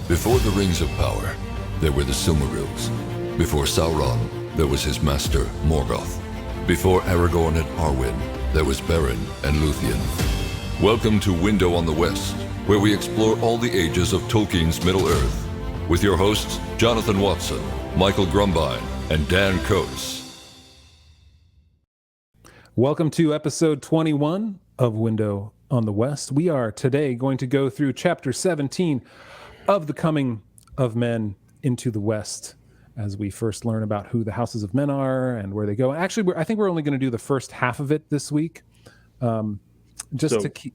Before the Rings of Power, there were the Silmarils. Before Sauron, there was his master, Morgoth. Before Aragorn and Arwen, there was Beren and Luthien. Welcome to Window on the West, where we explore all the ages of Tolkien's Middle-earth, with your hosts, Jonathan Watson, Michael Grumbine, and Dan Coates. Welcome to episode 21 of Window on the West. We are today going to go through chapter 17 of the Coming of Men into the West, as we first learn about who the Houses of Men are and where they go. Actually, I think we're only going to do the first half of it this week. To keep,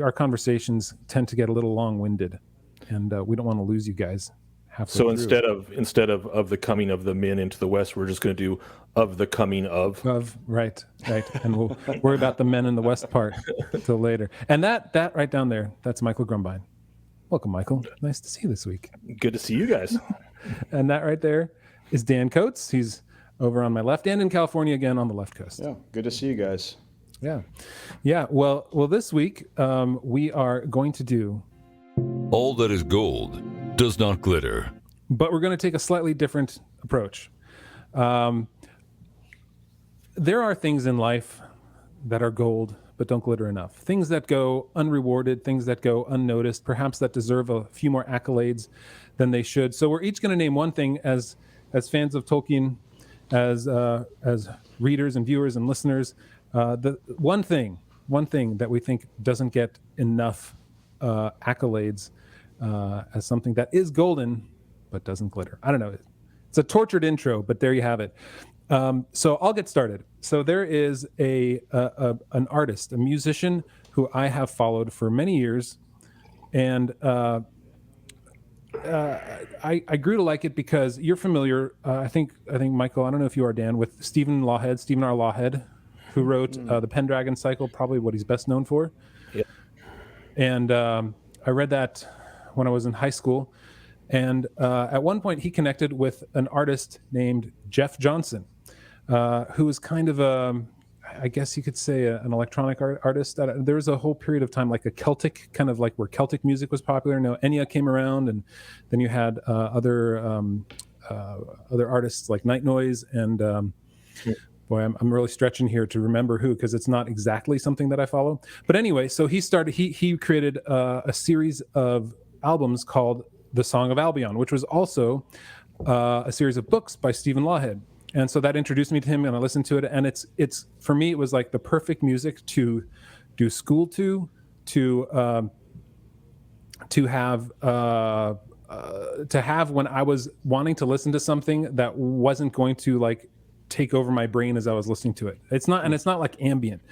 our conversations tend to get a little long-winded, and we don't want to lose you guys halfway So through. instead of the coming of the men into the West, we're just going to do of the coming of. Right, and we'll worry about the men in the West part till later. And that right down there, that's Michael Grumbine. Welcome, Michael. Nice to see you this week. Good to see you guys. And that right there is Dan Coates. He's over on my left and in California again on the left coast. Yeah, good to see you guys. Yeah. Well, this week we are going to do All that is gold does not glitter. but we're going to take a slightly different approach. There are things in life that are gold but don't glitter enough. Things that go unrewarded, things that go unnoticed, perhaps that deserve a few more accolades than they should. So we're each going to name one thing as fans of Tolkien, as readers and viewers and listeners. The one thing that we think doesn't get enough accolades as something that is golden but doesn't glitter. I don't know. It's a tortured intro, but there you have it. So I'll get started. So there is an artist, a musician who I have followed for many years, and I grew to like it because you're familiar. I think Michael. I don't know if you are, Dan, with Stephen R. Lawhead, who wrote the Pendragon Cycle, probably what he's best known for. Yeah. And I read that when I was in high school. And at one point, he connected with an artist named Jeff Johnson, who was kind of I guess you could say an electronic artist. There was a whole period of time, like a Celtic, kind of like where Celtic music was popular. Now Enya came around, and then you had other artists like Night Noise and boy, I'm really stretching here to remember who, because it's not exactly something that I follow. But anyway, so he created a series of albums called The Song of Albion, which was also a series of books by Stephen Lawhead. And so that introduced me to him, and I listened to it. And it's for me, it was like the perfect music to do school to have when I was wanting to listen to something that wasn't going to like take over my brain as I was listening to it. It's not like ambient.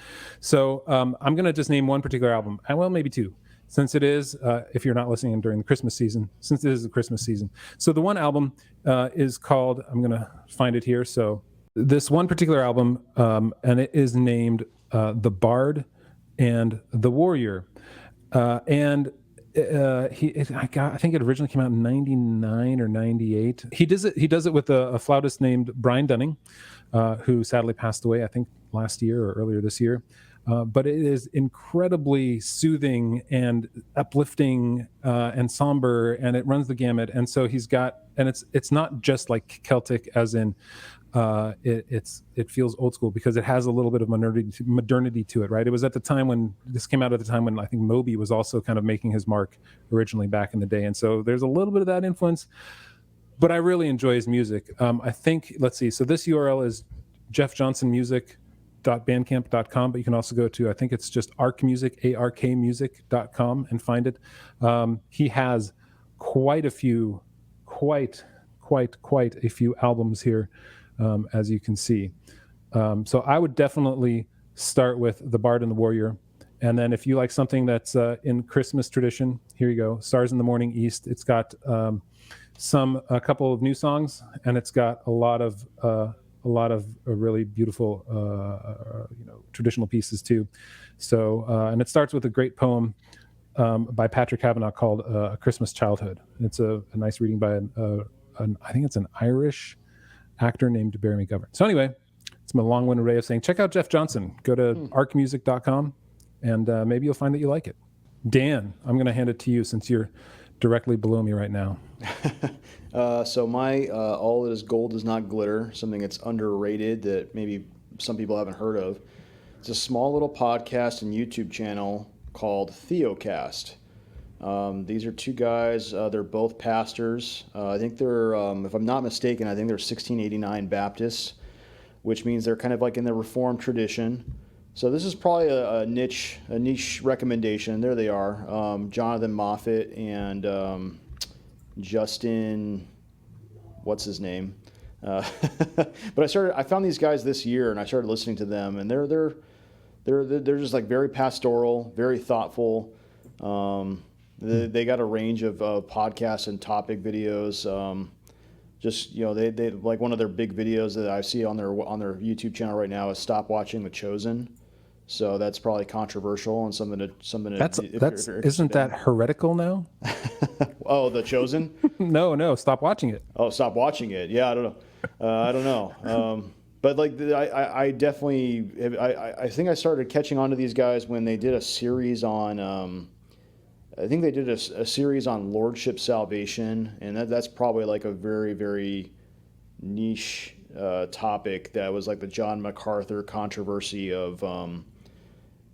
So I'm going to just name one particular album. Well, maybe two, since it is, if you're not listening during the Christmas season, since it is the Christmas season. So the one album is called, I'm going to find it here. So this one particular album, and it is named The Bard and the Warrior. I think it originally came out in 99 or 98. He does it with a flautist named Brian Dunning, who sadly passed away, I think last year or earlier this year. But it is incredibly soothing and uplifting and somber, and it runs the gamut. And so it's not just like Celtic, as in it feels old school, because it has a little bit of modernity to it, right? It was at the time when this came out, at the time when I think Moby was also kind of making his mark originally back in the day. And so there's a little bit of that influence, but I really enjoy his music. I think, let's see. So this URL is jeffjohnsonmusic.bandcamp.com, but you can also go to, I think it's just arkmusic.com and find it. He has quite a few albums here, as you can see. So I would definitely start with The Bard and the Warrior. And then if you like something that's in Christmas tradition, here you go, Stars in the Morning East. It's got a couple of new songs, and it's got a lot of really beautiful, traditional pieces too. So, and it starts with a great poem by Patrick Kavanagh called "A Christmas Childhood." It's a nice reading by I think it's an Irish actor named Barry McGovern. So anyway, it's my long-winded way of saying check out Jeff Johnson. Go to arkmusic.com, and maybe you'll find that you like it. Dan, I'm going to hand it to you since you're directly below me right now. So my All That Is Gold Does Not Glitter, something that's underrated that maybe some people haven't heard of. It's a small little podcast and YouTube channel called Theocast. These are two guys. They're both pastors. I think they're, if I'm not mistaken, I think they're 1689 Baptists, which means they're kind of like in the Reformed tradition. So this is probably a niche recommendation. There they are, Jonathan Moffat and Justin, what's his name? But I found these guys this year, and I started listening to them, and they're just like very pastoral, very thoughtful. They got a range of podcasts and topic videos. Just they like one of their big videos that I see on their YouTube channel right now is stop watching The Chosen. So that's probably controversial and something to. That's isn't that heretical now? Oh, The Chosen? No, stop watching it. Oh, stop watching it. Yeah, I don't know. But like I definitely I think I started catching on to these guys when they did a series on. I think they did a series on Lordship Salvation, and that's probably like a very, very niche topic that was like the John MacArthur controversy of,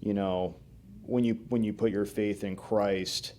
when you put your faith in Christ,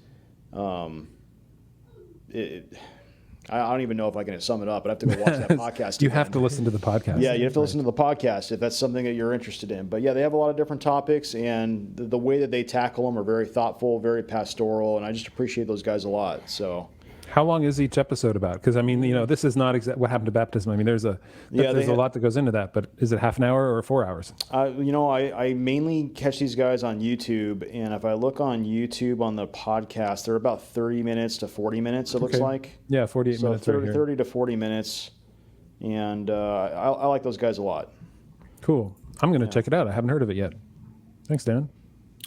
I don't even know if I can sum it up, but I have to go watch that podcast. You have to listen to the podcast. Yeah, you have to listen to the podcast if that's something that you're interested in. But yeah, they have a lot of different topics, and the way that they tackle them are very thoughtful, very pastoral, and I just appreciate those guys a lot. So, how long is each episode about? Because I mean, this is not what happened to baptism. I mean, there's a lot that goes into that. But is it half an hour or 4 hours? I mainly catch these guys on YouTube, and if I look on YouTube on the podcast, they're about 30 minutes to 40 minutes. It looks like 48 minutes. 30 to 40 minutes, and I like those guys a lot. Cool. I'm going to check it out. I haven't heard of it yet. Thanks, Dan.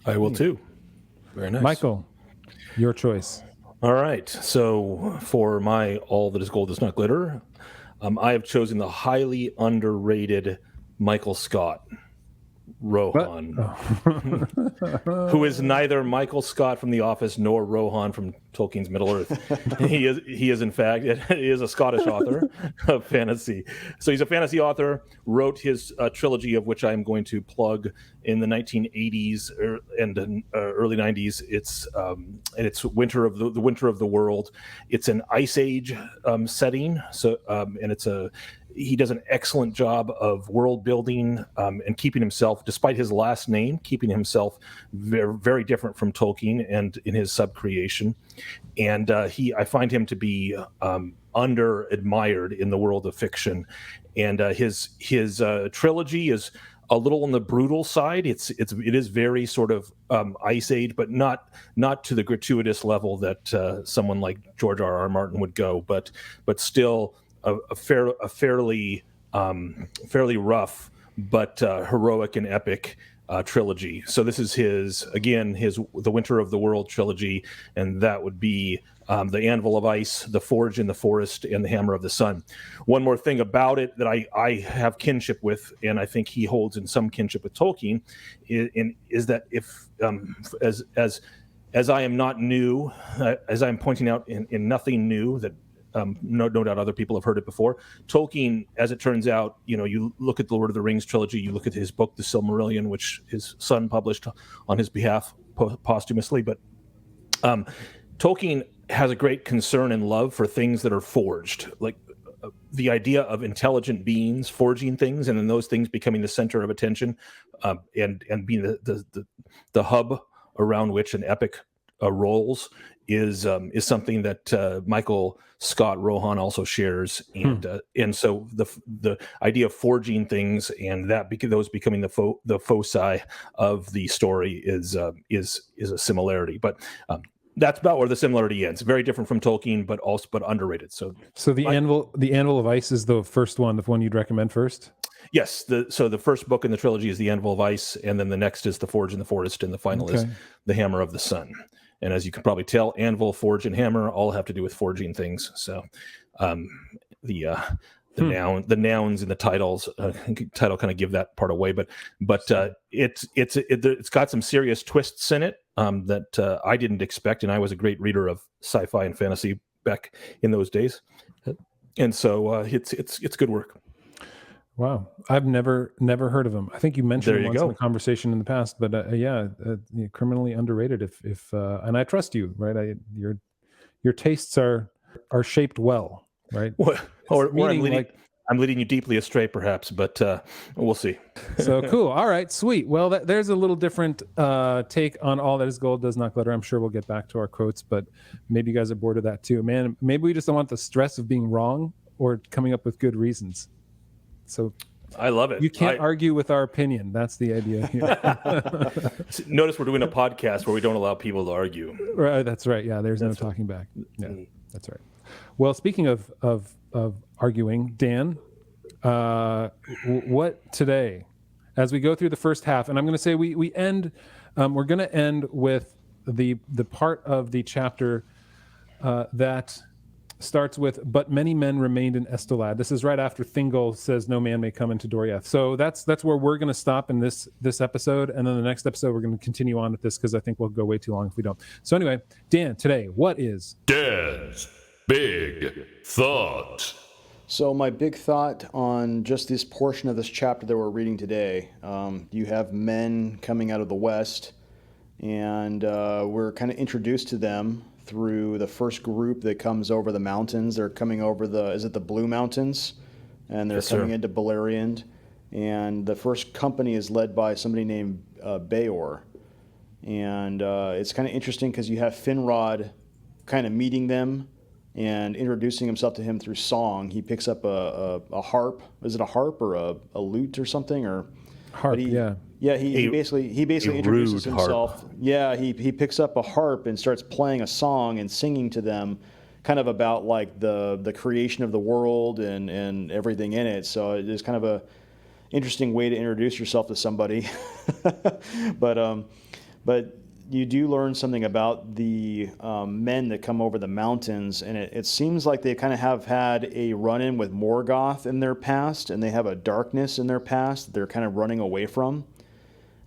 I will too. Very nice. Michael, your choice. All right. So for my All That Is Gold Does Not Glitter, I have chosen the highly underrated Michael Scott, Rohan, who is neither Michael Scott from The Office nor Rohan from Tolkien's Middle-earth. He is in fact, he is a Scottish author of fantasy. So he's a fantasy author, wrote his trilogy, of which I'm going to plug, in the 1980s and early 90s. It's Winter of the Winter of the World. It's an Ice Age setting. So and he does an excellent job of world building and keeping himself, despite his last name, keeping himself very, very different from Tolkien and in his sub-creation. And I find him to be under-admired in the world of fiction. And his trilogy is a little on the brutal side. It is very sort of Ice Age, but not to the gratuitous level that someone like George R.R. Martin would go, but still a fairly rough but heroic and epic trilogy. So this is his The Winter of the World trilogy, and that would be The Anvil of Ice, The Forge in the Forest, and The Hammer of the Sun. One more thing about it that I have kinship with, and I think he holds in some kinship with Tolkien, is that if as I am not new, as I'm pointing out in nothing new that no doubt other people have heard it before. Tolkien, as it turns out, you look at the Lord of the Rings trilogy, you look at his book, The Silmarillion, which his son published on his behalf posthumously. But Tolkien has a great concern and love for things that are forged, like the idea of intelligent beings forging things, and then those things becoming the center of attention, and being the hub around which an epic rolls is something that Michael Scott Rohan also shares, and so the idea of forging things and those becoming the foci of the story is a similarity, but that's about where the similarity ends. Very different from Tolkien, but underrated. So the Anvil of Ice is the first one, the one you'd recommend first. Yes, so the first book in the trilogy is The Anvil of Ice, and then the next is The Forge in the Forest, and the final is The Hammer of the Sun. And as you can probably tell, anvil, forge, and hammer all have to do with forging things. So the nouns and the titles title kind of give that part away. But it's got some serious twists in it, that I didn't expect, and I was a great reader of sci-fi and fantasy back in those days, and so it's good work. Wow, I've never heard of him. I think you mentioned him once in a conversation in the past, but criminally underrated. If and I trust you, right? Your tastes are shaped well, right? Or I'm leading you deeply astray, perhaps, but we'll see. So cool. All right, sweet. Well, there's a little different take on All That Is Gold Does Not Glitter. I'm sure we'll get back to our quotes, but maybe you guys are bored of that too. Man, maybe we just don't want the stress of being wrong or coming up with good reasons. So I love it. You can't argue with our opinion. That's the idea here. Notice we're doing a podcast where we don't allow people to argue. Right, that's right. Yeah, there's no talking back. Yeah, that's right. Well, speaking of arguing, Dan, what today, as we go through the first half, and I'm going to say we end, we're going to end with the part of the chapter that starts with, but many men remained in Estelad. This is right after Thingol says no man may come into Doriath. So that's where we're going to stop in this episode, and then the next episode we're going to continue on with this because I think we'll go way too long if we don't. So anyway, Dan, today, what is Dan's big thought? So my big thought on just this portion of this chapter that we're reading today, you have men coming out of the west, and we're kind of introduced to them through the first group that comes over the mountains. They're coming over the Blue Mountains, and they're coming into Beleriand. And the first company is led by somebody named Beor. And it's kind of interesting because you have Finrod kind of meeting them and introducing himself to him through song. He picks up a harp. Is it a harp or a lute or something? Or harp? Yeah, he basically introduces himself. Harp. Yeah, he picks up a harp and starts playing a song and singing to them, kind of about like the creation of the world and everything in it. So it is kind of a interesting way to introduce yourself to somebody. But you do learn something about the men that come over the mountains, and it seems like they kind of have had a run-in with Morgoth in their past, and they have a darkness in their past that they're kind of running away from.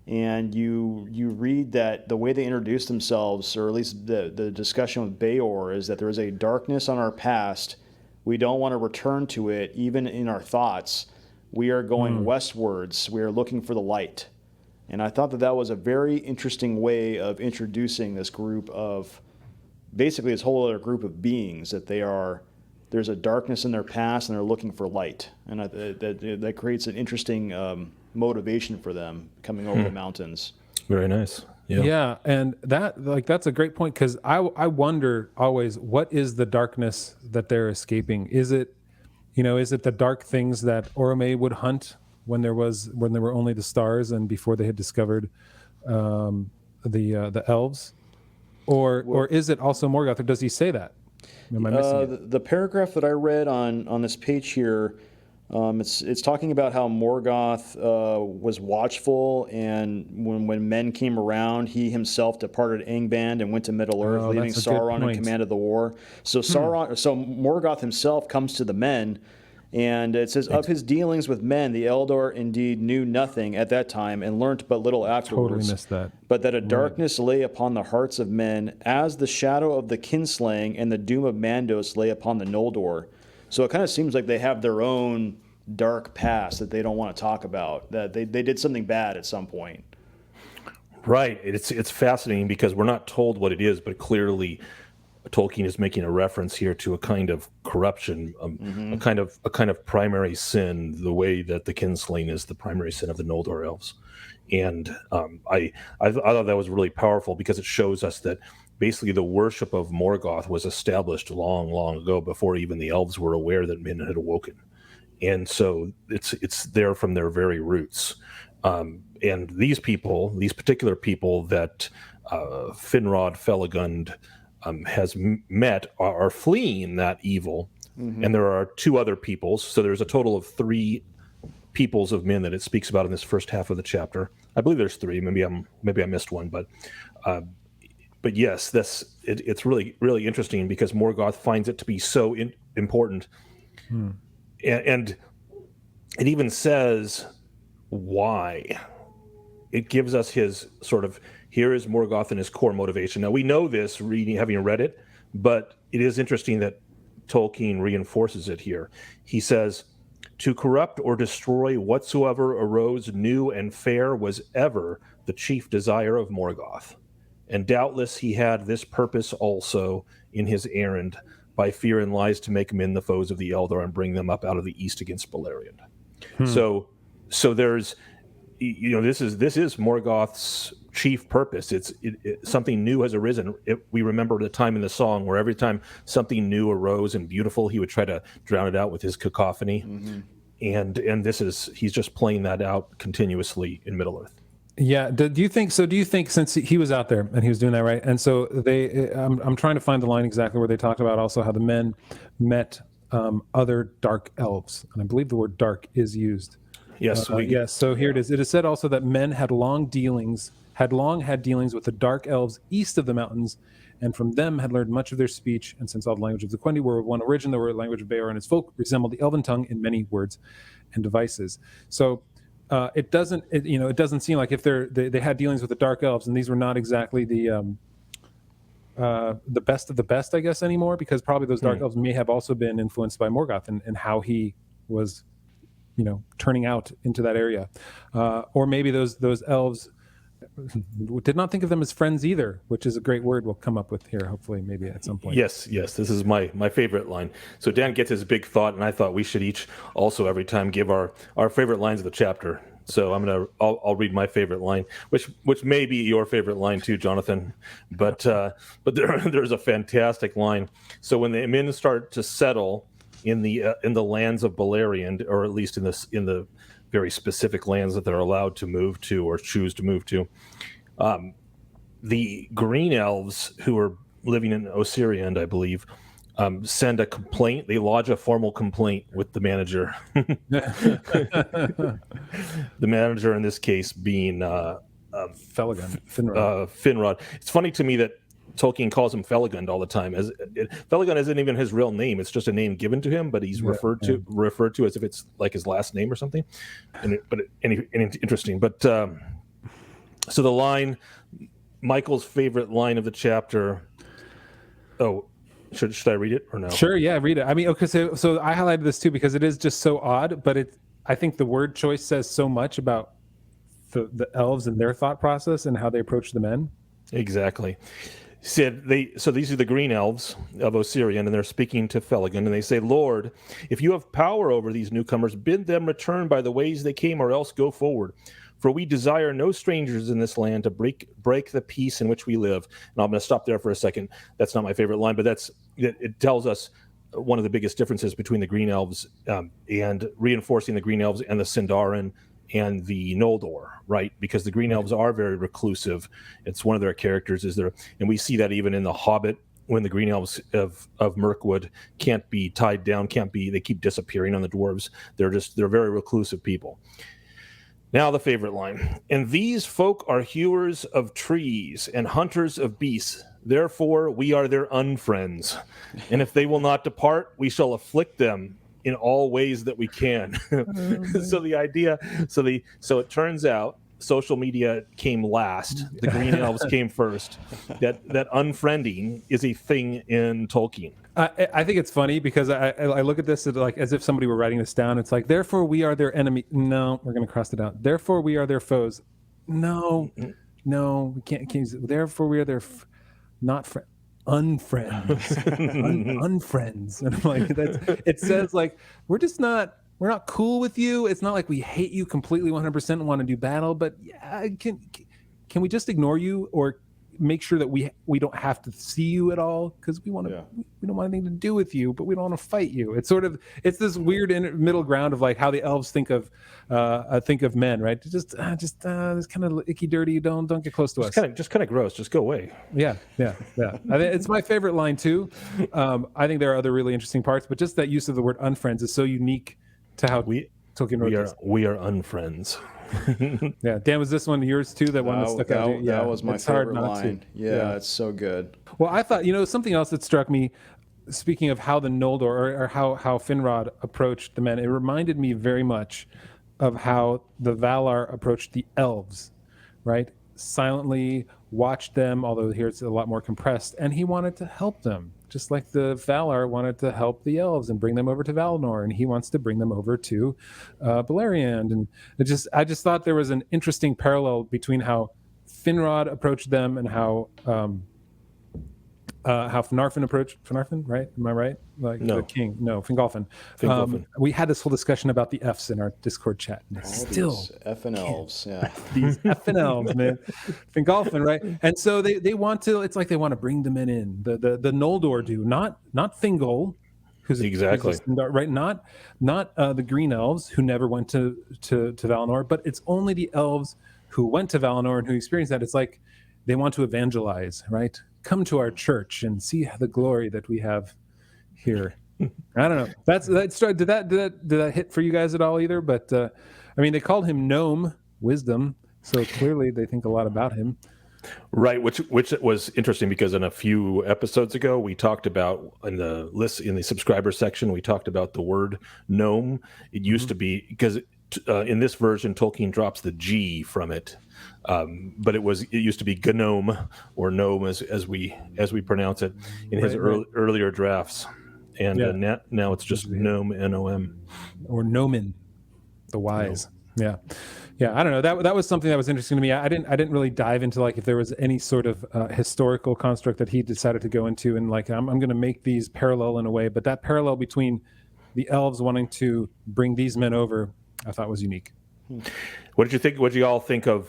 And you read that the way they introduce themselves, or at least the discussion with Beor, is that there is a darkness on our past. We don't want to return to it, even in our thoughts. We are going westwards. We are looking for the light. And I thought that was a very interesting way of introducing this group of, basically this whole other group of beings, that there's a darkness in their past and they're looking for light. And that creates an interesting motivation for them coming over the mountains. Very nice. Yeah, and that's a great point, because I wonder always, what is the darkness that they're escaping? Is it the dark things that Orome would hunt when there were only the stars and before they had discovered the elves, or is it also Morgoth, or does he say that? Am I missing it? The paragraph that I read on this page here, it's talking about how Morgoth was watchful, and when men came around, he himself departed Angband and went to Middle-earth, leaving Sauron in command of the war. So Morgoth himself comes to the men, and it says, of his dealings with men, the Eldar indeed knew nothing at that time and learnt but little afterwards. Totally missed that. But that a darkness lay upon the hearts of men, as the shadow of the kinslaying and the doom of Mandos lay upon the Noldor. So it kind of seems like they have their own dark past that they don't want to talk about, that they did something bad at some point. Right. It's fascinating because we're not told what it is, but clearly Tolkien is making a reference here to a kind of corruption, a kind of primary sin, the way that the kinslaying is the primary sin of the Noldor elves. And I thought that was really powerful because it shows us that basically the worship of Morgoth was established long, long ago, before even the elves were aware that men had awoken. And so it's there from their very roots. And these particular people that Finrod Felagund has met are fleeing that evil, and there are two other peoples. So there's a total of 3 peoples of men that it speaks about in this first half of the chapter. I believe there's 3. Maybe I missed one, but yes, it's really, really interesting because Morgoth finds it to be so important, and it even says why. It gives us his here is Morgoth and his core motivation. Now we know this having read it, but it is interesting that Tolkien reinforces it here. He says, to corrupt or destroy whatsoever arose new and fair was ever the chief desire of Morgoth. And doubtless he had this purpose also in his errand, by fear and lies to make men the foes of the Eldar and bring them up out of the east against Beleriand. So there's, this is Morgoth's chief purpose. It's something new has arisen. We remember the time in the song where every time something new arose and beautiful, he would try to drown it out with his cacophony. And he's just playing that out continuously in Middle Earth. Yeah. Do you think since he was out there and he was doing that, right? And so I'm trying to find the line exactly where they talked about also how the men met other dark elves, and I believe the word dark is used. Yes. Yes. So here it is. It is said also that men had long had dealings with the dark elves east of the mountains, and from them had learned much of their speech. And since all the language of the Quendi were of one origin, the language of Beor and his folk resembled the Elven tongue in many words and devices. So it doesn't seem like if they had dealings with the dark elves, and these were not exactly the best of the best, I guess, anymore, because probably those dark elves may have also been influenced by Morgoth and how he was, turning out into that area, or maybe those elves did not think of them as friends either, which is a great word we'll come up with here, hopefully, maybe at some point. Yes, this is my favorite line. So Dan gets his big thought, and I thought we should each also every time give our favorite lines of the chapter. So I'll read my favorite line, which may be your favorite line too, Jonathan. But there's a fantastic line. So when the men start to settle in the lands of Beleriand, or at least in the very specific lands that they're allowed to move to or choose to move to, the green elves who are living in Osiriand, I believe, send a complaint. They lodge a formal complaint with the manager. The manager in this case being Finrod. Finrod. It's funny to me that Tolkien calls him Felagund all the time. Felagund isn't even his real name; it's just a name given to him. But he's referred to as if it's like his last name or something. Interesting. But so the line, Michael's favorite line of the chapter. Oh, should I read it or no? Sure, yeah, read it. I mean, okay, so I highlighted this too because it is just so odd, but I think the word choice says so much about the elves and their thought process and how they approach the men. Exactly. So these are the green elves of Osirian, and they're speaking to Felagund, and they say, Lord, if you have power over these newcomers, bid them return by the ways they came, or else go forward. For we desire no strangers in this land to break the peace in which we live. And I'm going to stop there for a second. That's not my favorite line, but it tells us one of the biggest differences between the green elves and reinforcing the green elves and the Sindarin and the Noldor, right? Because the green elves are very reclusive. It's one of their characters and we see that even in The Hobbit, when the green elves of Mirkwood can't be tied down, they keep disappearing on the dwarves. They're very reclusive people. Now the favorite line. And these folk are hewers of trees and hunters of beasts. Therefore we are their unfriends. And if they will not depart, we shall afflict them in all ways that we can. So it turns out social media came last. The green elves came first. That unfriending is a thing in Tolkien. I think it's funny because I look at this as if somebody were writing this down. It's like, therefore we are their enemy. No, we're going to cross it out. Therefore we are their foes. No, we can't use it. Therefore we are their not friends. Unfriends. Unfriends. And I'm like, it says like, we're not cool with you. It's not like we hate you completely 100% and want to do battle, but yeah, can we just ignore you or make sure that we don't have to see you at all because we don't want anything to do with you, but we don't want to fight you. It's this weird middle ground of like how the elves think of men, right? Just this kind of icky, dirty. Don't get close to us. Just kind of gross. Just go away. Yeah. I think it's my favorite line too. I think there are other really interesting parts, but just that use of the word unfriends is so unique to how Tolkien wrote this. We are unfriends. Yeah, Dan, was this one yours too? That one that stuck out. Yeah, that was my favorite line. Yeah, it's so good. Well, I thought something else that struck me. Speaking of how the Noldor or how Finrod approached the men, it reminded me very much of how the Valar approached the elves, right? silently watched them, although here it's a lot more compressed, and he wanted to help them, just like the Valar wanted to help the elves and bring them over to Valinor, and he wants to bring them over to Beleriand. And I just thought there was an interesting parallel between how Finrod approached them and how Finarfin approached Finarfin, right? Am I right? Like No. the king? No, Fingolfin. We had this whole discussion about the Fs in our Discord chat. And These effing elves, yeah. These effing elves, man. Fingolfin, right? And so they want to. It's like they want to bring the men in. The Noldor do, not Thingol, who's Exactly. right. Not the Green Elves who never went to Valinor, but it's only the elves who went to Valinor and who experienced that. It's like they want to evangelize, right? Come to our church and see the glory that we have here. I don't know. Did that hit for you guys at all either? But I mean, they called him Gnome, wisdom, so clearly they think a lot about him. Right, which was interesting because in a few episodes ago we talked about in the subscriber section we talked about the word gnome. It used to be because in this version Tolkien drops the G from it, but it used to be gnome or gnome as we pronounce it in his earlier drafts, and now it's just gnome, Nom, or Nomen, the wise. No. Yeah, I don't know. That was something that was interesting to me. I didn't really dive into like if there was any sort of historical construct that he decided to go into, and like I'm going to make these parallel in a way, but that parallel between the elves wanting to bring these men over, I thought was unique. What did you think? What did you all think of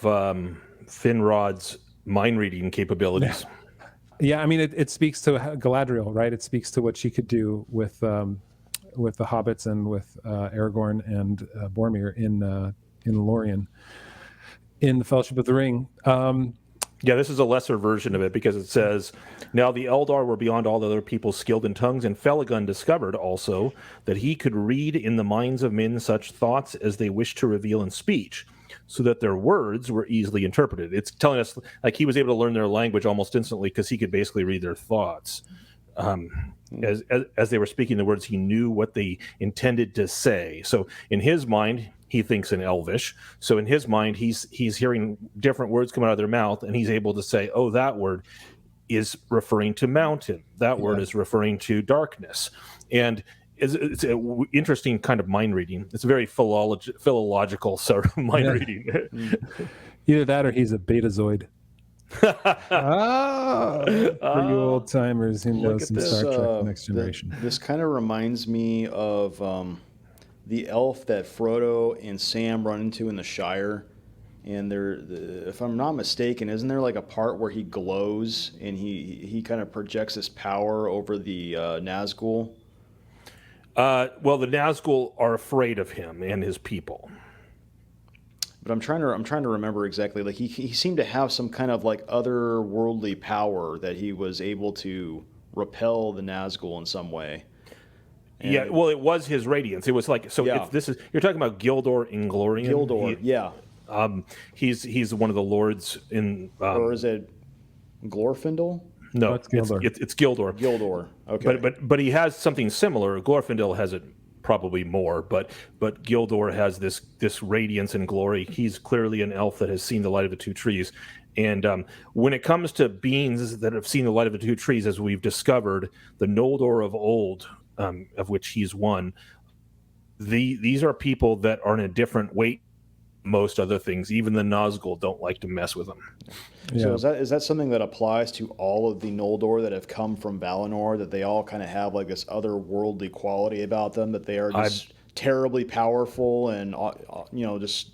Finrod's mind reading capabilities? Yeah, I mean it speaks to Galadriel, right? It speaks to what she could do with the hobbits and with Aragorn and Boromir in Lorien, in the Fellowship of the Ring. Yeah, this is a lesser version of it because it says, now the Eldar were beyond all other people skilled in tongues, and Felagund discovered also that he could read in the minds of men such thoughts as they wished to reveal in speech, so that their words were easily interpreted. It's telling us like he was able to learn their language almost instantly because he could basically read their thoughts. As they were speaking the words, he knew what they intended to say. So in his mind, he thinks in Elvish. So in his mind, he's hearing different words come out of their mouth, and he's able to say, "Oh, that word is referring to mountain. That word is referring to darkness." And it's an interesting kind of mind reading. It's a very philological sort of mind reading. Either that, or he's a Betazoid. For you old timers who know some Star Trek Next Generation. This kind of reminds me of the elf that Frodo and Sam run into in the Shire. And if I'm not mistaken, isn't there like a part where he glows and he kind of projects his power over the Nazgul? Well, the Nazgul are afraid of him and his people. But I'm trying to remember exactly. Like he seemed to have some kind of like otherworldly power that he was able to repel the Nazgul in some way. And yeah, well, it was his radiance. It was like you're talking about Gildor Inglorian. Gildor, he's one of the lords in. Or is it Glorfindel? No, it's Gildor. It's Gildor. Gildor. Okay. But he has something similar. Glorfindel has it probably more, but Gildor has this radiance and glory. He's clearly an elf that has seen the light of the two trees. And when it comes to beings that have seen the light of the two trees, as we've discovered, the Noldor of old, of which he's one, these are people that are in a different weight than most other things. Even the Nazgul don't like to mess with them. So is that something that applies to all of the Noldor that have come from Valinor, that they all kind of have like this otherworldly quality about them, that they are just terribly powerful and just...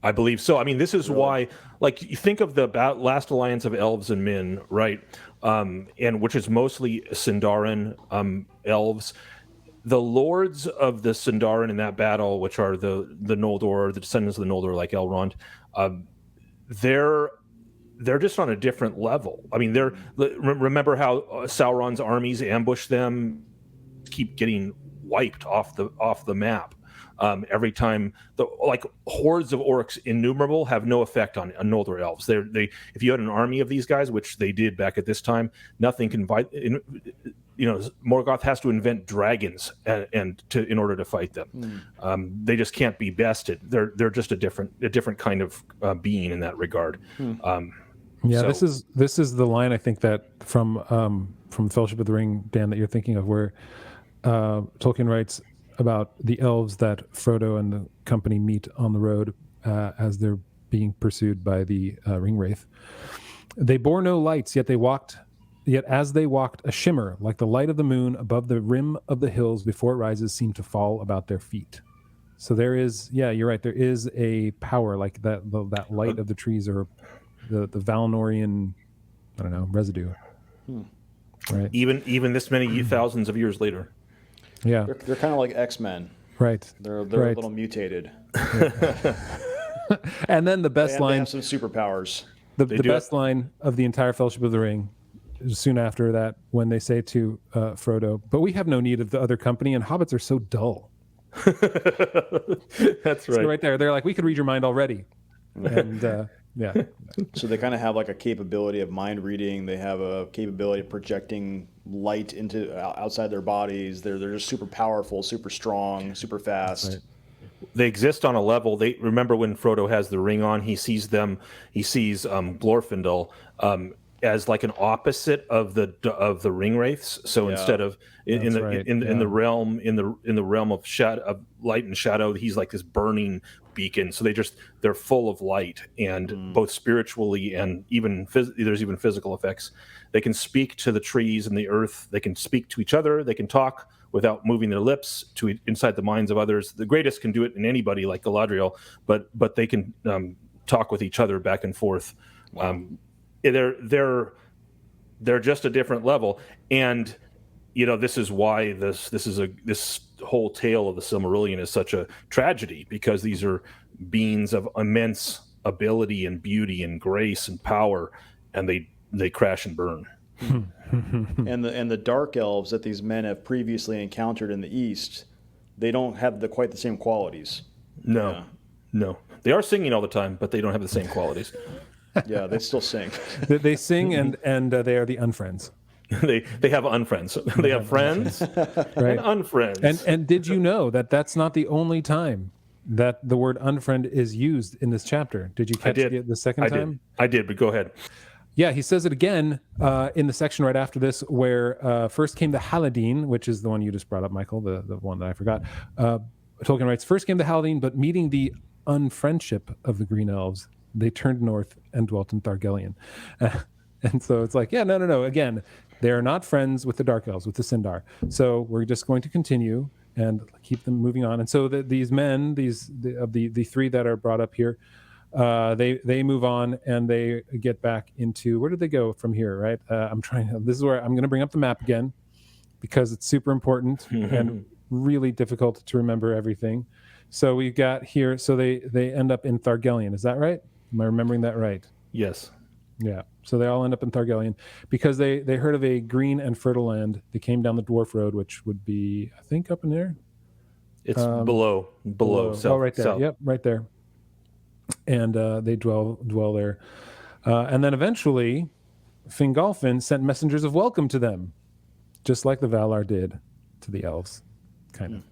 I believe so. I mean, this is why, like, you think of the last alliance of elves and men, right? And which is mostly Sindarin elves. The lords of the Sindarin in that battle, which are the Noldor, the descendants of the Noldor, like Elrond, they're just on a different level. I mean, remember how Sauron's armies ambush them, keep getting wiped off the map. Every time like hordes of orcs, innumerable, have no effect on Noldor elves. They if you had an army of these guys, which they did back at this time, nothing can fight. Morgoth has to invent dragons in order to fight them. They just can't be bested. They're just a different kind of being in that regard. This is the line I think that from Fellowship of the Ring, Dan, that you're thinking of, where Tolkien writes about the elves that Frodo and the company meet on the road as they're being pursued by the ring wraith. They bore no lights, yet as they walked, a shimmer like the light of the moon above the rim of the hills before it rises seemed to fall about their feet. So there is, you're right. There is a power like that light of the trees, or the Valinorian, I don't know, residue. Right. Even this many thousands of years later. Yeah. They're kind of like X-Men. Right. They're right. a little mutated. And then the best line. They have some superpowers. The best line of the entire Fellowship of the Ring is soon after that, when they say to Frodo, "But we have no need of the other company, and hobbits are so dull." That's right. So right there, they're like, "We could read your mind already." And So they kind of have like a capability of mind reading. They have a capability of projecting light into outside their bodies. They're just super powerful, super strong, super fast. Right. They exist on a level. They remember when Frodo has the ring on. He sees Glorfindel as like an opposite of the ring wraiths. So instead of in the realm of light and shadow, he's like this burning beacon. So they're full of light, and both spiritually and there's even physical effects. They can speak to the trees and the earth. They can speak to each other. They can talk without moving their lips to inside the minds of others. The greatest can do it in anybody, like Galadriel, but they can talk with each other back and forth. They're just a different level, and this is why this whole tale of the Silmarillion is such a tragedy, because these are beings of immense ability and beauty and grace and power, and they crash and burn. And the dark elves that these men have previously encountered in the East, they don't have quite the same qualities. No, they are singing all the time, but they don't have the same qualities. Yeah, they still sing. They sing, and they are the Unfriends. They have Unfriends. They have friends Right. and Unfriends. And did you know that that's not the only time that the word unfriend is used in this chapter? Did you catch it the second time? I did, but go ahead. Yeah, he says it again in the section right after this, where first came the Haladin, which is the one you just brought up, Michael, the one that I forgot. Tolkien writes, first came the Haladin, but meeting the unfriendship of the Green Elves, they turned north and dwelt in Thargelion. And so it's like, no. Again, they are not friends with the Dark Elves, with the Sindar. So we're just going to continue and keep them moving on. And so these men, the three that are brought up here, they move on and they get back into, where did they go from here, right? This is where I'm going to bring up the map again, because it's super important and really difficult to remember everything. So we've got here, so they end up in Thargelion. Is that right? Am I remembering that right? Yes. Yeah. So they all end up in Thargelion because they heard of a green and fertile land. They came down the Dwarf Road, which would be, I think, up in there. It's below. South, right there. South. Yep, right there. And they dwell there. And then eventually, Fingolfin sent messengers of welcome to them, just like the Valar did to the elves, kind of.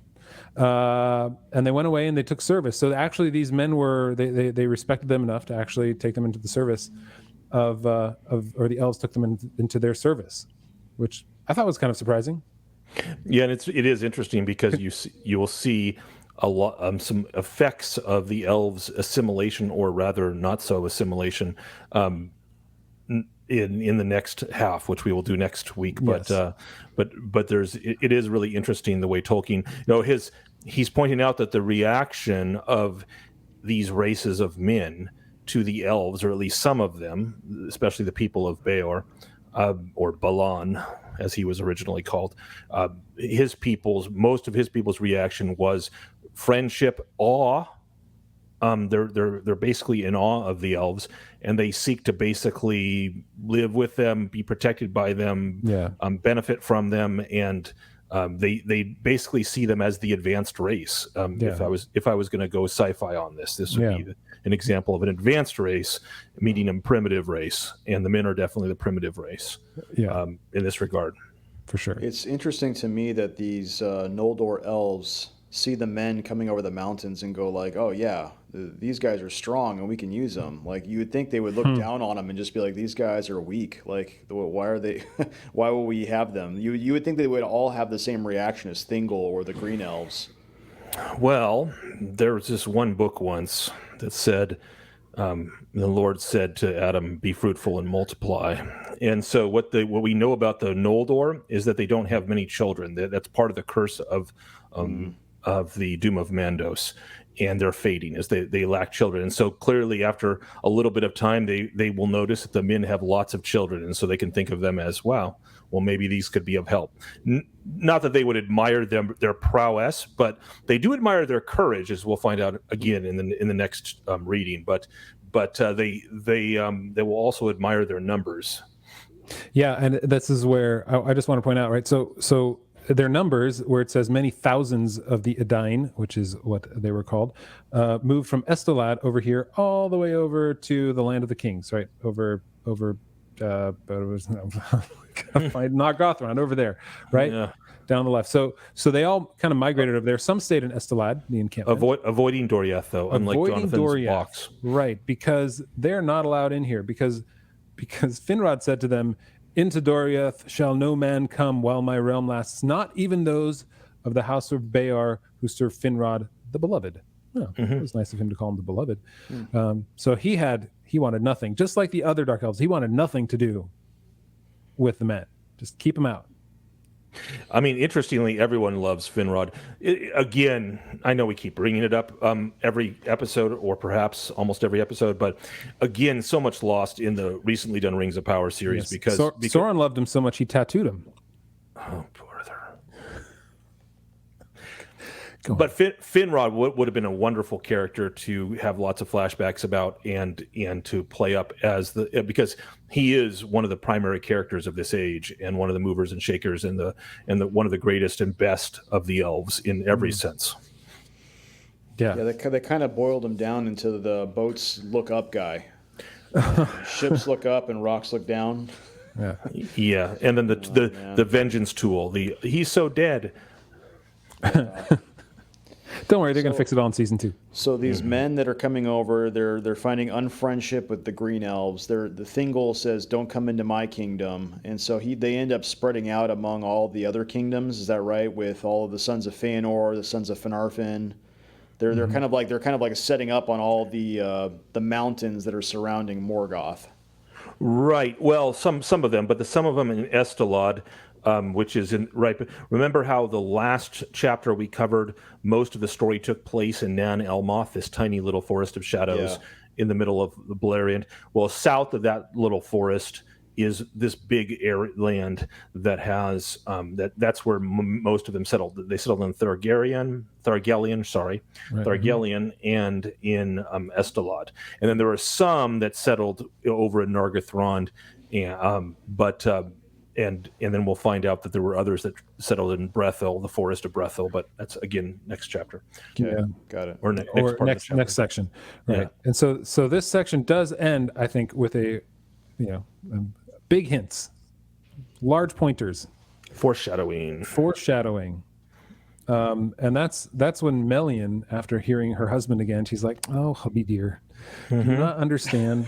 And they went away and they took service. So actually, these men they respected them enough to actually take them into the service or the elves took them into their service, which I thought was kind of surprising. Yeah, and it is interesting because you will see a lot some effects of the elves' assimilation, or rather not so assimilation, in the next half, which we will do next week. Yes. But it is really interesting the way Tolkien, he's pointing out that the reaction of these races of men to the elves, or at least some of them, especially the people of Beor, or Balan, as he was originally called, most of his people's reaction was friendship, awe. They're basically in awe of the elves, and they seek to basically live with them, be protected by them, benefit from them, and They basically see them as the advanced race. If I was going to go sci-fi on this would be an example of an advanced race meeting a primitive race, and the men are definitely the primitive race. In this regard, for sure. It's interesting to me that these Noldor elves see the men coming over the mountains and go like, "Oh yeah, these guys are strong and we can use them." Like you would think they would look down on them and just be like, "These guys are weak. Like why are they? Why will we have them?" You would think they would all have the same reaction as Thingol or the Green Elves. Well, there was this one book once that said, the Lord said to Adam, "Be fruitful and multiply." And so what we know about the Noldor is that they don't have many children. That's part of the curse of the Doom of Mandos, and they're fading as they lack children. And so clearly after a little bit of time, they will notice that the men have lots of children, and so they can think of them as, wow, well, maybe these could be of help. Not that they would admire their prowess, but they do admire their courage, as we'll find out again in the next reading. But they will also admire their numbers. Yeah, and this is where I just want to point out, right? So their numbers, where it says many thousands of the Edain, which is what they were called, moved from Estelad over here all the way over to the land of the kings, right? Over but it was Nargothrond over there, right? Yeah. Down the left. So they all kind of migrated over there. Some stayed in Estelad, the encampment. Avoiding Doriath, though, unlike Jonathan's box. Right, because they're not allowed in here, because Finrod said to them, "Into Doriath shall no man come while my realm lasts, not even those of the house of Bear who serve Finrod the Beloved." Oh, It was nice of him to call him the Beloved. So he wanted nothing, just like the other Dark Elves. He wanted nothing to do with the men. Just keep them out. I mean, interestingly, everyone loves Finrod. Again, I know we keep bringing it up every episode, or perhaps almost every episode, but again, so much lost in the recently done Rings of Power series. Yes. because Sauron loved him so much he tattooed him. Oh, poor But Finrod would have been a wonderful character to have lots of flashbacks about and to play up as because he is one of the primary characters of this age and one of the movers and shakers and the one of the greatest and best of the elves in every sense. Yeah, they kind of boiled him down into the boats look up guy. Ships look up and rocks look down. Yeah, and then the vengeance tool. He's so dead. Don't worry, they're going to fix it all in season 2. So these men that are coming over, they're finding unfriendship with the Green Elves. The Thingol says, "Don't come into my kingdom," and so they end up spreading out among all the other kingdoms. Is that right? With all of the sons of Feanor, the sons of Finarfin, they're kind of like setting up on all the mountains that are surrounding Morgoth. Right. Well, some of them, but some of them in Estelad. Which is right. Remember how the last chapter we covered, most of the story took place in Nan Elmoth, this tiny little forest of shadows in the middle of the Beleriand. Well, south of that little forest is this big land that has that's where most of them settled. They settled in Thargelion, and in Estelad. And then there were some that settled over in Nargothrond, and then we'll find out that there were others that settled in Brethil, the forest of Brethil, but that's again next chapter. Okay, got it. Or next section, right? Yeah. And so this section does end, I think, with big hints, large pointers, foreshadowing. And that's when Melian, after hearing her husband again, she's like, "Oh, hubby dear, do you not understand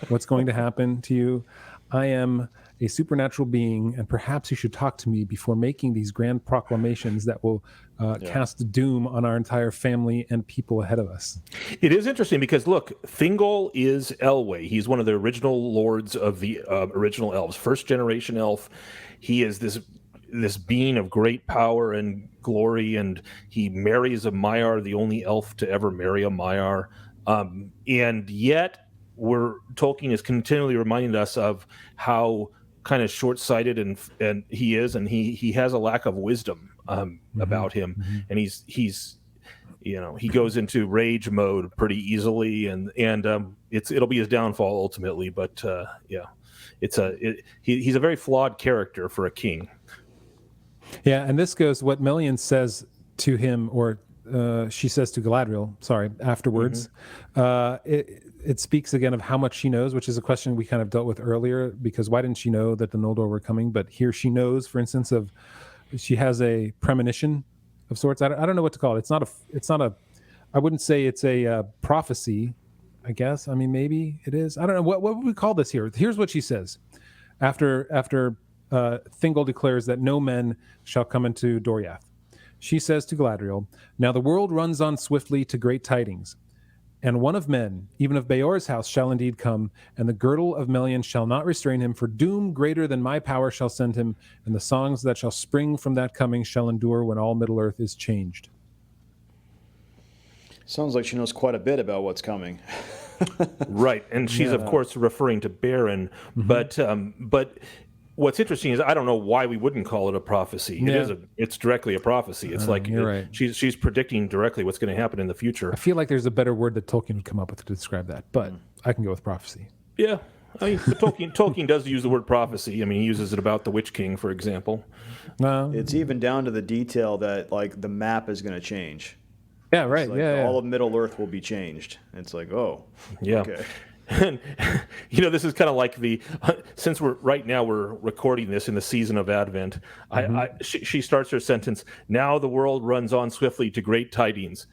what's going to happen to you? I am a supernatural being, and perhaps you should talk to me before making these grand proclamations that will cast doom on our entire family and people ahead of us." It is interesting because, look, Thingol is Elwë. He's one of the original lords of the original elves, first generation elf. He is this being of great power and glory, and he marries a Maiar, the only elf to ever marry a Maiar. And yet, Tolkien is continually reminding us of how kind of short-sighted and he is, and he has a lack of wisdom about him, and he's he goes into rage mode pretty easily, and it'll be his downfall ultimately. But he's a very flawed character for a king. Yeah, and this goes what Melian says to him, or she says to Galadriel, afterwards. It speaks again of how much she knows, which is a question we kind of dealt with earlier, because why didn't she know that the Noldor were coming? But here she knows, for instance, she has a premonition of sorts. I don't know what to call it. It's not a, I wouldn't say it's a prophecy, I guess. I mean, maybe it is. I don't know. What would we call this here? Here's what she says. After Thingol declares that no men shall come into Doriath. She says to Galadriel, "Now the world runs on swiftly to great tidings, and one of men, even of Beor's house, shall indeed come, and the girdle of Melian shall not restrain him, for doom greater than my power shall send him, and the songs that shall spring from that coming shall endure when all Middle-earth is changed." Sounds like she knows quite a bit about what's coming. Right, and she's of course referring to Beren, but what's interesting is I don't know why we wouldn't call it a prophecy. It's directly a prophecy. It's like right. she's predicting directly what's going to happen in the future. I feel like there's a better word that Tolkien would come up with to describe that, but I can go with prophecy. Yeah, I mean, but Tolkien does use the word prophecy. I mean, he uses it about the Witch King, for example. No, It's even down to the detail that like the map is going to change. yeah, right, Like all of Middle Earth will be changed. It's like, oh, Yeah. okay. And, this is kind of like since we're recording this in the season of Advent, she starts her sentence, "Now the world runs on swiftly to great tidings."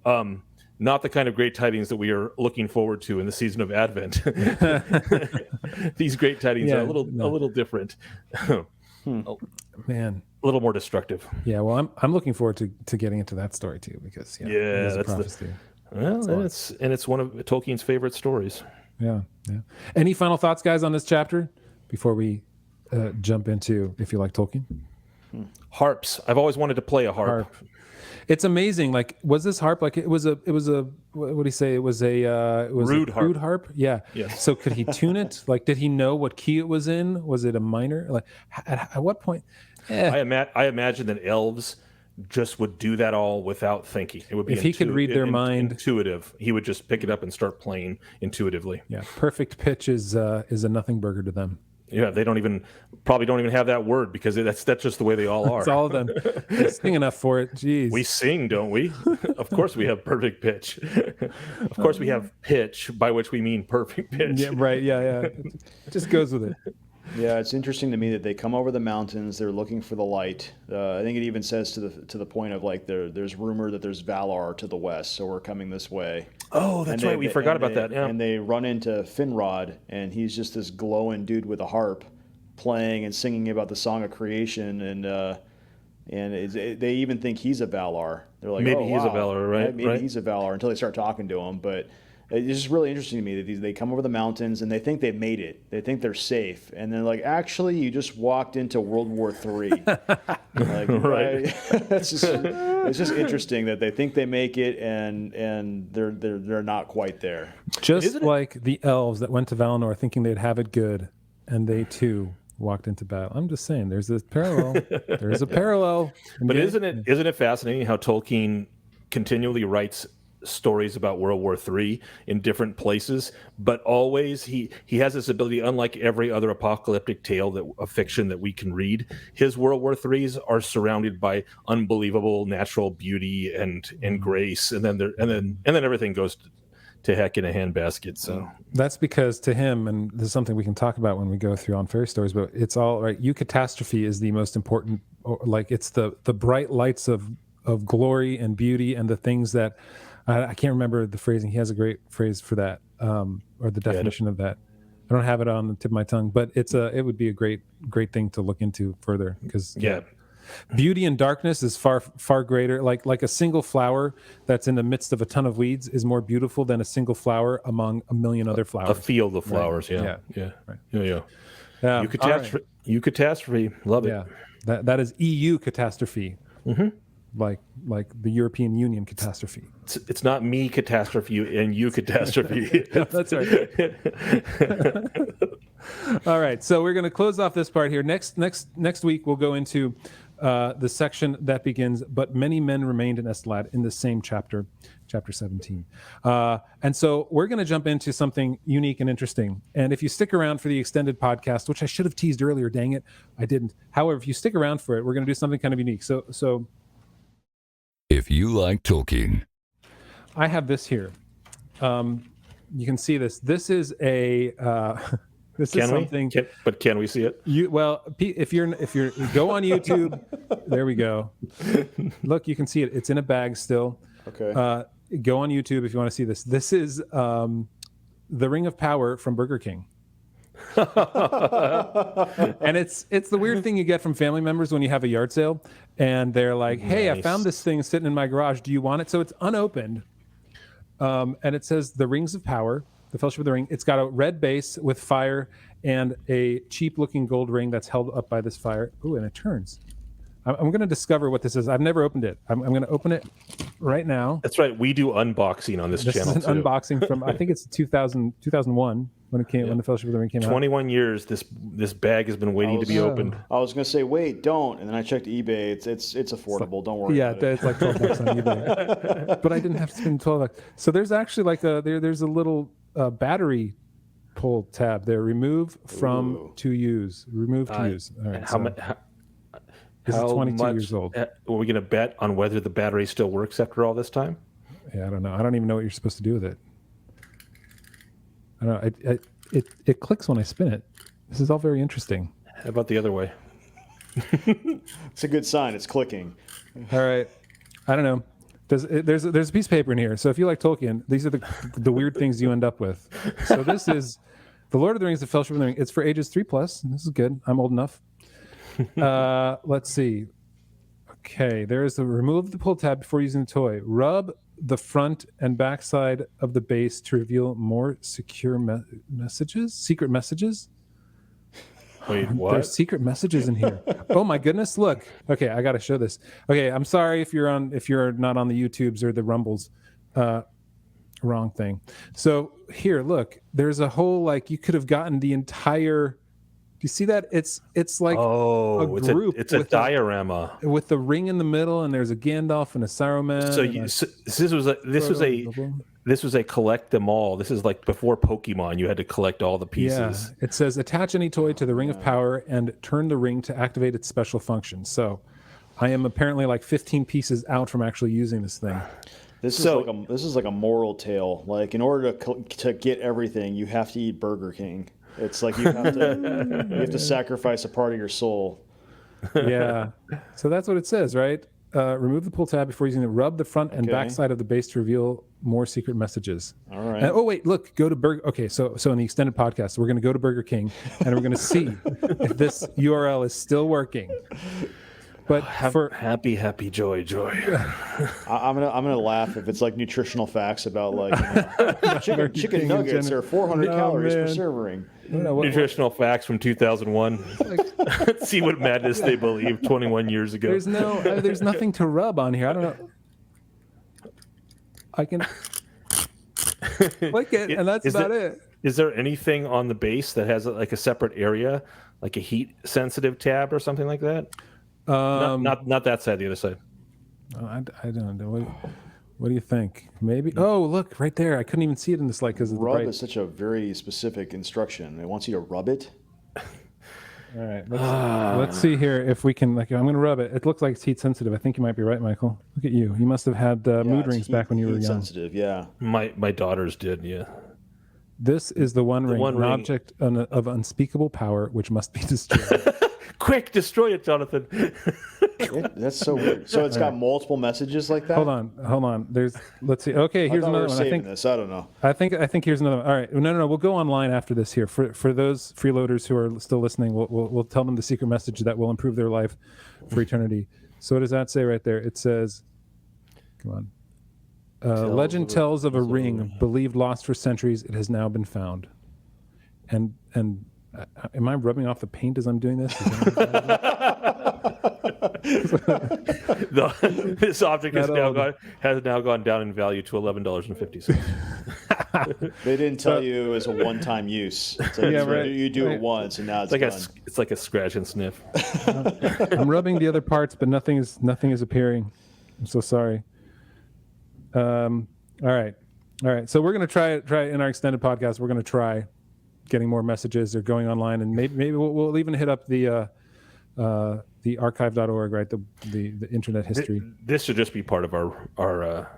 Not the kind of great tidings that we are looking forward to in the season of Advent. These great tidings are a little different. Man, a little more destructive. Yeah, well, I'm looking forward to getting into that story too, because it is a prophecy. And it's one of Tolkien's favorite stories. Yeah. Any final thoughts, guys, on this chapter before we jump into If You Like Tolkien? Harps. I've always wanted to play a harp. It's amazing. Like, was this harp like it was a what do you say? It was a rude harp. Yeah. Yes. So could he tune it? Like, did he know what key it was in? Was it a minor? Like, at what point? I imagine that elves just would do that all without thinking. It would be if he could read their mind, intuitive. He would just pick it up and start playing intuitively. Yeah, perfect pitch is a nothing burger to them. Yeah, they probably don't even have that word because that's just the way they all are. It's all of them. They sing enough for it. Jeez. We sing, don't we? Of course we have perfect pitch. Of course we have pitch, by which we mean perfect pitch. Yeah, right. Yeah. It just goes with it. Yeah, it's interesting to me that they come over the mountains. They're looking for the light. I think it even says to the point of like there's rumor that there's Valar to the west, so we're coming this way. Oh, that's right. We forgot about that. Yeah. And they run into Finrod, and he's just this glowing dude with a harp, playing and singing about the Song of Creation, and they even think he's a Valar. They're like, maybe he's a Valar, right? Maybe he's a Valar until they start talking to him, but. It's just really interesting to me that they come over the mountains and they think they've made it. They think they're safe. And they're like, actually, you just walked into World War III. Like, right. It's just interesting that they think they make it and they're not quite there. Just like the elves that went to Valinor thinking they'd have it good, and they too walked into battle. I'm just saying, there's this parallel. There's a parallel. But isn't it fascinating how Tolkien continually writes stories about World War III in different places, but always he has this ability, unlike every other apocalyptic tale of fiction that we can read, his World War IIIs are surrounded by unbelievable natural beauty and grace, and then everything goes to heck in a handbasket. So that's because to him, and this is something we can talk about when we go through on fairy stories, but it's all right. Eucatastrophe is the most important, like it's the bright lights of glory and beauty and the things that I can't remember the phrasing. He has a great phrase for that, or the definition of that. I don't have it on the tip of my tongue, but it would be a great thing to look into further, because beauty and darkness is far greater. Like a single flower that's in the midst of a ton of weeds is more beautiful than a single flower among a million other flowers. A field of flowers, right. Yeah. Eucatastrophe, love it. Yeah, that is EU catastrophe. Mm-hmm. Like the European Union catastrophe. It's not me catastrophe and you catastrophe. That's right. All right, so we're going to close off this part here. Next week we'll go into the section that begins, "But many men remained in Estelad," in the same chapter 17. And so we're going to jump into something unique and interesting. And if you stick around for the extended podcast, which I should have teased earlier, dang it, I didn't. However, if you stick around for it, we're going to do something kind of unique. So If you like Tolkien, I have this here. You can see this. This is a this is something. But can we see it? If you're go on YouTube, there we go. Look, you can see it. It's in a bag still. Okay. Go on YouTube if you want to see this. This is the Ring of Power from Burger King. And it's the weird thing you get from family members when you have a yard sale and they're like, "Hey, I found this thing sitting in my garage. Do you want it?" So it's unopened. And it says the Rings of Power, the Fellowship of the Ring. It's got a red base with fire and a cheap-looking gold ring that's held up by this fire. Ooh, and it turns. I'm going to discover what this is. I've never opened it. I'm going to open it right now. That's right. We do unboxing on this channel, This is an unboxing from, I think it's 2001 when it came, when the Fellowship of the Ring came out. 21 years, this bag has been waiting to be opened. I was going to say, wait, don't. And then I checked eBay. It's affordable. Don't worry about it. It's like $12 on eBay. But I didn't have to spend $12. So there's actually like there's a little battery pull tab there. Remove from to use. Remove to use. All right. This is 22 years old. Are we going to bet on whether the battery still works after all this time? Yeah, I don't know. I don't even know what you're supposed to do with it. I don't know. It clicks when I spin it. This is all very interesting. How about the other way? It's a good sign. It's clicking. All right. I don't know. There's a piece of paper in here. So if you like Tolkien, these are the weird things you end up with. So this is The Lord of the Rings, The Fellowship of the Ring. It's for ages 3+. This is good. I'm old enough. Let's see. Okay, there is the remove the pull tab before using the toy. Rub the front and back side of the base to reveal more secure messages. Secret messages. Wait, what? There's secret messages in here. Oh my goodness! Look. Okay, I got to show this. Okay, I'm sorry if you're not on the YouTubes or the Rumbles. Wrong thing. So here, look. There's a whole like you could have gotten the entire. Do you see that? It's like a group. It's a diorama with the ring in the middle, and there's a Gandalf and a Saruman. So this was a collect them all. This is like before Pokemon. You had to collect all the pieces. Yeah. It says attach any toy to the Ring of Power and turn the ring to activate its special function. So I am apparently like 15 pieces out from actually using this thing. This is like a moral tale. Like in order to get everything, you have to eat Burger King. It's like you have to sacrifice a part of your soul. Yeah. So that's what it says, right? Remove the pull tab before using it. Rub the front and back side of the base to reveal more secret messages. All right. And, wait, look, go to Burger. Okay, so in the extended podcast, we're going to go to Burger King and we're going to see if this URL is still working. But happy joy. I'm gonna laugh if it's like nutritional facts about like chicken nuggets are 400 calories per serving. Nutritional facts from 2001. See what madness they believed 21 years ago. There's nothing to rub on here. I don't know. I can click it, and that's about it. Is there anything on the base that has like a separate area, like a heat sensitive tab or something like that? Not that side, the other side. I don't know. What do you think? Maybe. Oh, look right there. I couldn't even see it in this light because rub is such a very specific instruction. It wants you to rub it. All right. Let's see here if we can. Like, I'm going to rub it. It looks like it's heat sensitive. I think you might be right, Michael. Look at you. You must have had mood rings back when you were young. Sensitive, yeah. My daughters did, yeah. This is the One Ring, an object of unspeakable power which must be destroyed. Quick, destroy it, Jonathan. That's so weird. So it's got multiple messages like that? Hold on. Let's see. Okay, here's another one. I don't know. I think here's another one. All right. No. We'll go online after this here. For those freeloaders who are still listening, we'll tell them the secret message that will improve their life for eternity. So what does that say right there? It says, come on. Legend tells of a ring believed lost for centuries. It has now been found. And am I rubbing off the paint as I'm doing this? This object has now gone down in value to $11.50. They didn't tell you it was a one-time use. So Yeah, right. You do it once, and now it's done. It's like a scratch and sniff. I'm rubbing the other parts, but nothing is appearing. I'm so sorry. All right. So we're gonna try in our extended podcast. We're gonna try getting more messages or going online, and maybe we'll even hit up the archive.org, right? The internet history. This should just be part of our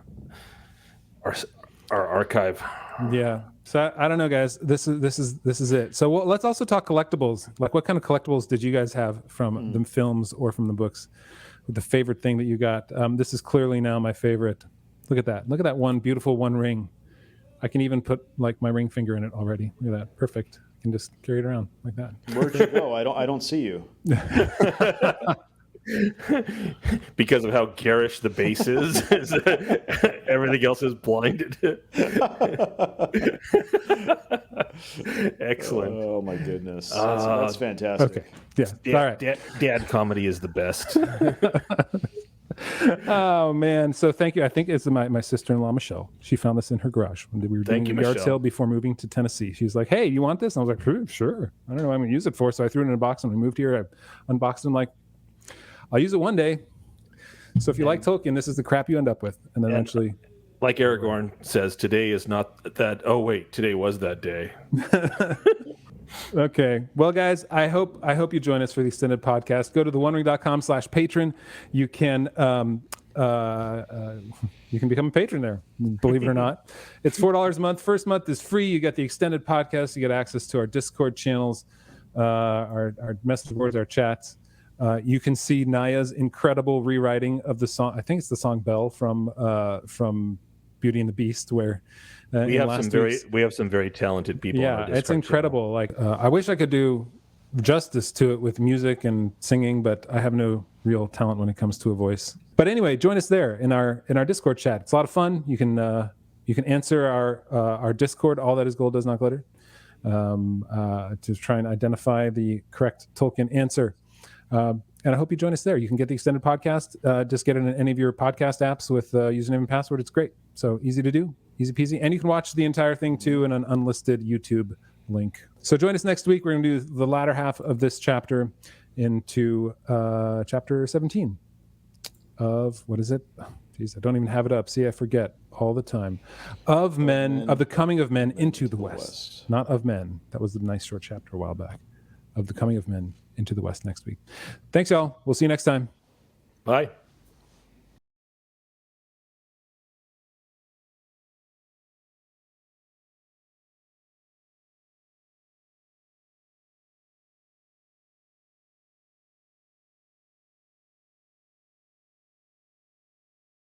archive. Yeah. So I don't know, guys. This is it. So let's also talk collectibles. Like, what kind of collectibles did you guys have from the films or from the books? The favorite thing that you got. This is clearly now my favorite. Look at that. Look at that one beautiful one ring. I can even put like my ring finger in it already. Look at that. Perfect. I can just carry it around like that. Where'd you go? I don't see you. Because of how garish the base is, everything else is blinded. Excellent. Oh my goodness, that's fantastic. Okay. Yeah. All right. Dad comedy is the best. Oh man. So thank you. I think it's my sister-in-law Michelle. She found this in her garage when we were doing a yard sale before moving to Tennessee. She's like, "Hey, you want this?" And I was like, "Sure." I don't know what I'm gonna use it for, so I threw it in a box. And we moved here. I unboxed it. I'm like, I'll use it one day. So if you like Tolkien, this is the crap you end up with, and then eventually. Like Aragorn says, today is not that. Oh wait, today was that day. Okay. Well, guys, I hope you join us for the extended podcast. Go to theonering.com/patron. You can become a patron there, believe it or not. It's $4 a month. First month is free. You get the extended podcast. You get access to our Discord channels, our message boards, our chats. You can see Naya's incredible rewriting of the song. I think it's the song "Belle" from Beauty and the Beast, where we have some very talented people. Yeah, it's incredible. Like I wish I could do justice to it with music and singing, but I have no real talent when it comes to a voice. But anyway, join us there in our Discord chat. It's a lot of fun. You can answer our Discord. All that is gold does not glitter. To try and identify the correct Tolkien answer. And I hope you join us there. You can get the extended podcast. Just get it in any of your podcast apps with username and password. It's great. So easy to do, easy peasy. And you can watch the entire thing too in an unlisted YouTube link. So join us next week. We're going to do the latter half of this chapter into chapter 17 of, what is it? Jeez, I don't even have it up. See, I forget all the time. Of the coming of men into the West. Not of men. That was the nice short chapter a while back. Of the coming of men into the West next week. Thanks, y'all. We'll see you next time. Bye.